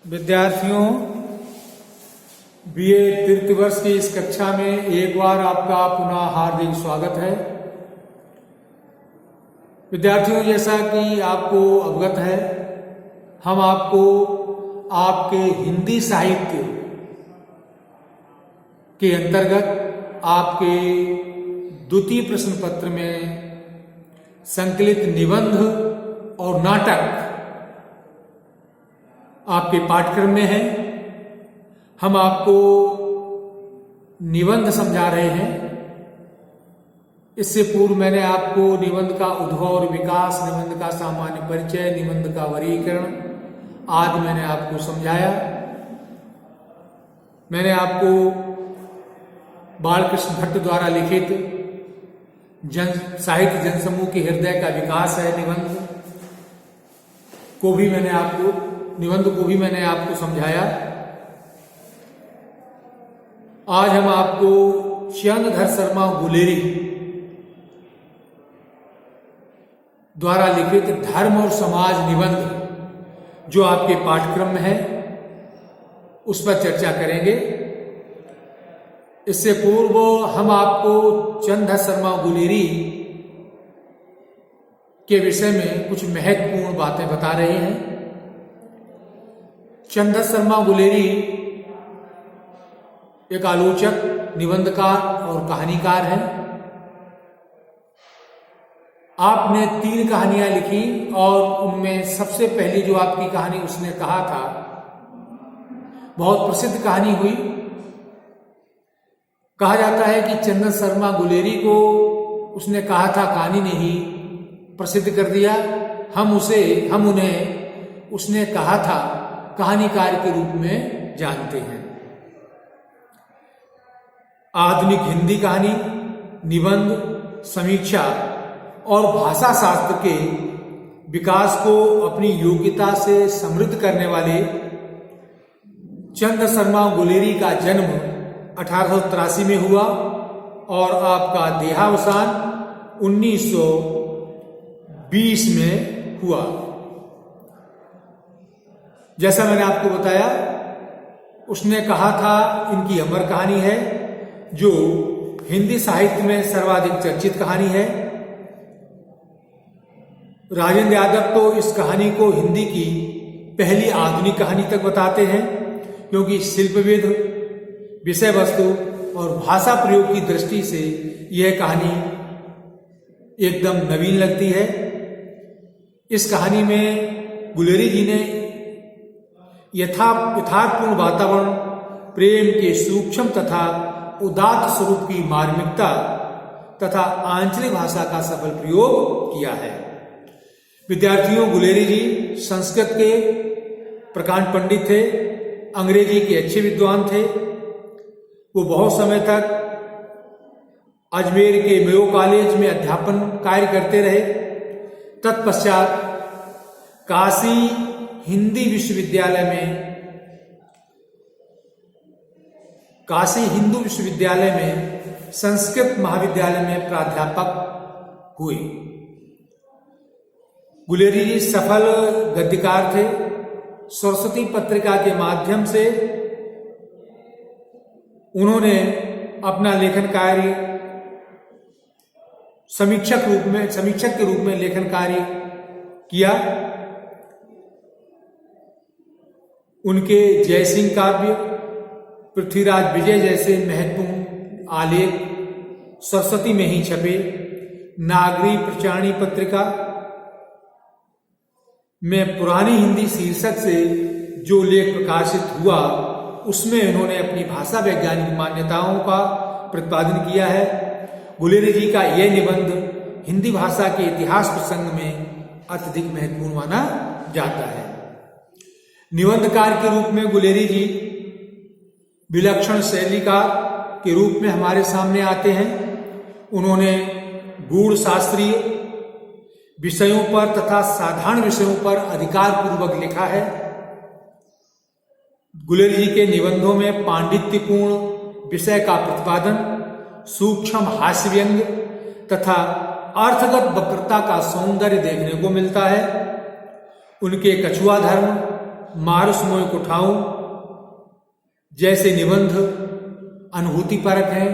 विद्यार्थियों, बीए तृतीय वर्ष की इस कक्षा में एक बार आपका पुनः हार्दिक स्वागत है। विद्यार्थियों, जैसा कि आपको अवगत है, हम आपको आपके हिंदी साहित्य के अंतर्गत आपके द्वितीय प्रश्न पत्र में संकलित निबंध और नाटक आपके पाठ्यक्रम में है। हम आपको निबंध समझा रहे हैं। इससे पूर्व मैंने आपको निबंध का उद्भव और विकास, निबंध का सामान्य परिचय, निबंध का वर्गीकरण आदि मैंने आपको समझाया। मैंने आपको बालकृष्ण भट्ट द्वारा लिखित साहित्य जनसमूह के हृदय का विकास है निबंध को भी मैंने आपको समझाया। आज हम आपको चंद्रधर शर्मा गुलेरी द्वारा लिखित धर्म और समाज निबंध जो आपके पाठ्यक्रम में है उस पर चर्चा करेंगे। इससे पूर्व हम आपको चंद्रधर शर्मा गुलेरी के विषय में कुछ महत्वपूर्ण बातें बता रहे हैं। चंद्रधर शर्मा गुलेरी एक आलोचक, निबंधकार और कहानीकार हैं। आपने 3 कहानियां लिखी और उनमें सबसे पहली जो आपकी कहानी उसने कहा था, बहुत प्रसिद्ध कहानी हुई। कहा जाता है कि चंद्रधर शर्मा गुलेरी को उसने कहा था कहानी ने ही प्रसिद्ध कर दिया। हम उन्हें उसने कहा था कहानीकार के रूप में जानते हैं। आधुनिक हिंदी कहानी, निबंध, समीक्षा और भाषा शास्त्र के विकास को अपनी योग्यता से समृद्ध करने वाले चंद्रधर शर्मा गुलेरी का जन्म 1883 में हुआ और आपका देहावसान 1920 में हुआ। जैसा मैंने आपको बताया, उसने कहा था, इनकी अमर कहानी है जो हिंदी साहित्य में सर्वाधिक चर्चित कहानी है। राजेंद्र यादव तो इस कहानी को हिंदी की पहली आधुनिक कहानी तक बताते हैं, क्योंकि शिल्पविद, विषय वस्तु और भाषा प्रयोग की दृष्टि से यह कहानी एकदम नवीन लगती है। इस कहानी में गुलेरी जी ने यथार्थपूर्ण वातावरण, प्रेम के सूक्ष्म तथा उदात्त स्वरूप की मार्मिकता तथा आंचलिक भाषा का सफल प्रयोग किया है। विद्यार्थियों, गुलेरी जी संस्कृत के प्रकांड पंडित थे, अंग्रेजी के अच्छे विद्वान थे। वो बहुत समय तक अजमेर के मेयो कॉलेज में अध्यापन कार्य करते रहे। तत्पश्चात काशी हिंदू विश्वविद्यालय में संस्कृत महाविद्यालय में प्राध्यापक हुए। गुलेरी जी सफल गद्यकार थे। सरस्वती पत्रिका के माध्यम से उन्होंने अपना लेखन कार्य समीक्षक के रूप में लेखन कार्य किया। उनके जयसिंह काव्य, पृथ्वीराज विजय जैसे महत्वपूर्ण आलेख सरस्वती में ही छपे। नागरी प्रचारणी पत्रिका में पुरानी हिंदी शीर्षक से जो लेख प्रकाशित हुआ, उसमें उन्होंने अपनी भाषा वैज्ञानिक मान्यताओं का प्रतिपादन किया है। गुलेरी जी का यह निबंध हिंदी भाषा के इतिहास प्रसंग में अत्यधिक महत्वपूर्ण माना जाता है। निबंधकार के रूप में गुलेरी जी विलक्षण शैलीकार के रूप में हमारे सामने आते हैं। उन्होंने गूढ़ शास्त्रीय विषयों पर तथा साधारण विषयों पर अधिकार पूर्वक लिखा है। गुलेरी जी के निबंधों में पांडित्यपूर्ण विषय का प्रतिपादन, सूक्ष्म हास्य व्यंग तथा अर्थगत वक्रता का सौंदर्य देखने को मिलता है। उनके कछुआ धर्म, मारुस मोय कुठाऊं जैसे निबंध अनुभूति परक हैं।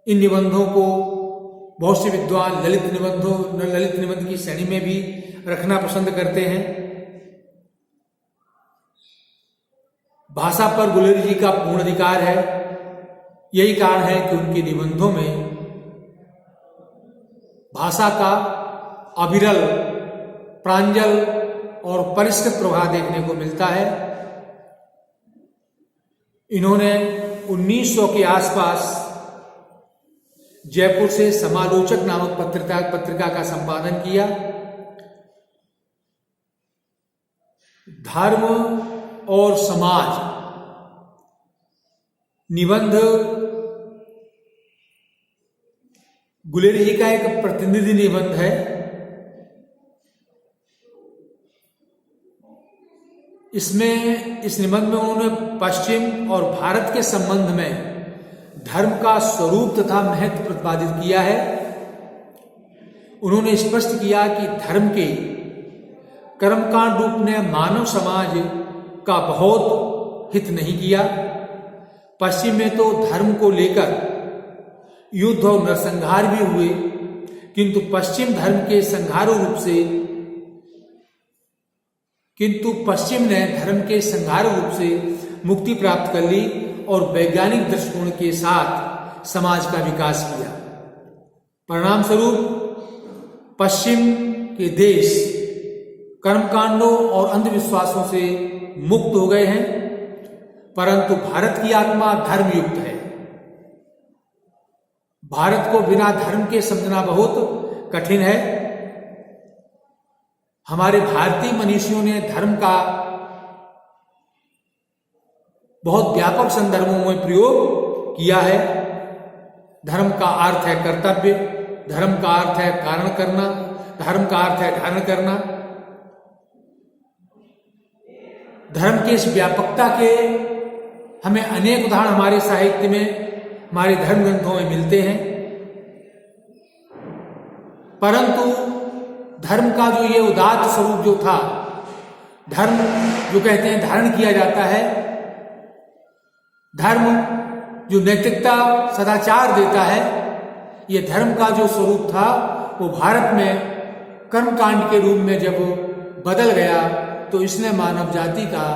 इन निबंधों को बहुत से विद्वान ललित निबंध की श्रेणी में भी रखना पसंद करते हैं। भाषा पर गुलेरी जी का पूर्ण अधिकार है। यही कारण है कि उनके निबंधों में भाषा का अविरल, प्रांजल और परिष्कृत प्रभाव देखने को मिलता है। इन्होंने 1900 के आसपास जयपुर से समालोचक नामक पत्रिका का संपादन किया। धर्म और समाज निबंध गुलेरी जी का एक प्रतिनिधि निबंध है। इसमें इस निबंध में उन्होंने पश्चिम और भारत के संबंध में धर्म का स्वरूप तथा महत्व प्रतिपादित किया है। उन्होंने स्पष्ट किया कि धर्म के कर्मकांड रूप ने मानव समाज का बहुत हित नहीं किया। पश्चिम में तो धर्म को लेकर युद्ध और नरसंहार भी हुए, किंतु पश्चिम ने धर्म के संहार रूप से मुक्ति प्राप्त कर ली और वैज्ञानिक दृष्टिकोण के साथ समाज का विकास किया। परिणाम स्वरूप पश्चिम के देश कर्मकांडों और अंधविश्वासों से मुक्त हो गए हैं, परंतु भारत की आत्मा धर्मयुक्त है। भारत को बिना धर्म के समझना बहुत कठिन है। हमारे भारतीय मनीषियों ने धर्म का बहुत व्यापक संदर्भों में प्रयोग किया है। धर्म का अर्थ है कर्तव्य, धर्म का अर्थ है कारण करना, धर्म का अर्थ है धारण करना। धर्म की इस व्यापकता के हमें अनेक उदाहरण हमारे साहित्य में, हमारे धर्म ग्रंथों में मिलते हैं। परंतु धर्म का जो ये उदात्त स्वरूप जो था, धर्म जो कहते हैं धारण किया जाता है, धर्म जो नैतिकता सदाचार देता है, ये धर्म का जो स्वरूप था वो भारत में कर्मकांड के रूप में जब बदल गया तो इसने मानव जाति का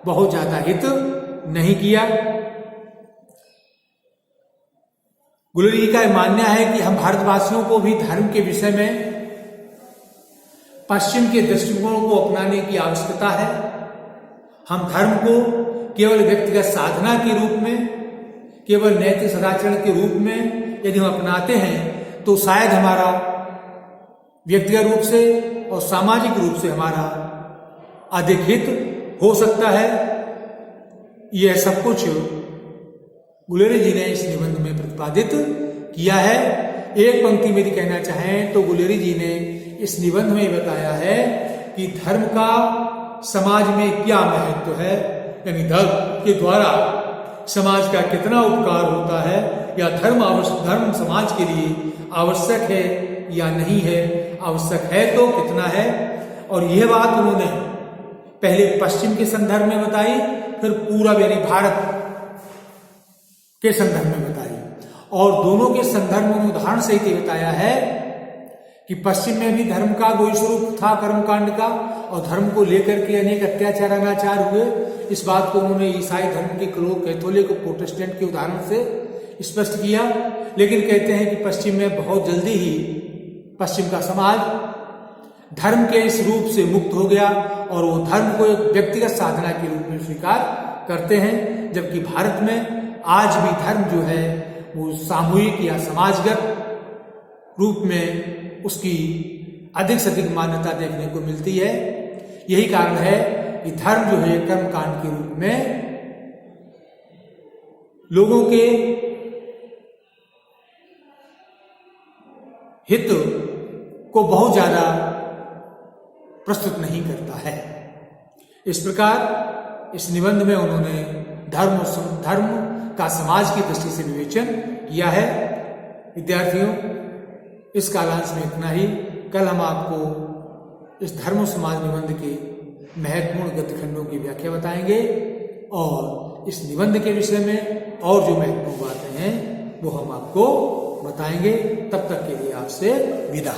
बहुत ज्यादा हित नहीं किया। गुलेरी जी का मानना है कि हम भारतवासियों को भी धर्म के विषय में पश्चिम के दृष्टिकोण को अपनाने की आवश्यकता है। हम धर्म को केवल व्यक्तिगत साधना के रूप में, केवल नैतिक सदाचरण के रूप में यदि हम अपनाते हैं तो शायद हमारा व्यक्तिगत रूप से और सामाजिक रूप से हमारा अधिक हित हो सकता है। यह सब कुछ गुलेरी जी ने इस निबंध में प्रतिपादित किया है। एक पंक्ति में यदि कहना चाहें तो गुलेरी जी ने इस निबंध में बताया है कि धर्म का समाज में क्या महत्व है, यानी धर्म के द्वारा समाज का कितना उपकार होता है, या धर्म समाज के लिए आवश्यक है या नहीं है, आवश्यक है तो कितना है। और यह बात उन्होंने पहले पश्चिम के संदर्भ में बताई, फिर पूर्व यानी भारत के संदर्भ में बताई, और दोनों के संदर्भ में उदाहरण सहित ही बताया है कि पश्चिम में भी धर्म का वही स्वरूप था कर्मकांड का, और धर्म को लेकर के अनेक अत्याचार अनाचार हुए। इस बात को उन्होंने ईसाई धर्म के लोग, कैथोलिक और प्रोटेस्टेंट के उदाहरण से स्पष्ट किया। लेकिन कहते हैं कि पश्चिम में बहुत जल्दी ही पश्चिम का समाज धर्म के इस रूप से मुक्त हो गया और वो धर्म को एक व्यक्तिगत साधना के रूप में स्वीकार करते हैं, जबकि भारत में आज भी धर्म जो है वो सामूहिक या समाजगत रूप में उसकी अधिक से अधिक मान्यता देखने को मिलती है। यही कारण है कि धर्म जो है कर्मकांड के रूप में लोगों के हित को बहुत ज्यादा प्रस्तुत नहीं करता है। इस प्रकार इस निबंध में उन्होंने धर्म का समाज की दृष्टि से विवेचन किया है। विद्यार्थियों, इस कालांश में इतना ही। कल हम आपको इस धर्म समाज निबंध के महत्वपूर्ण गद्य खंडों की व्याख्या बताएंगे और इस निबंध के विषय में और जो महत्वपूर्ण बातें हैं वो हम आपको बताएंगे। तब तक के लिए आपसे विदा।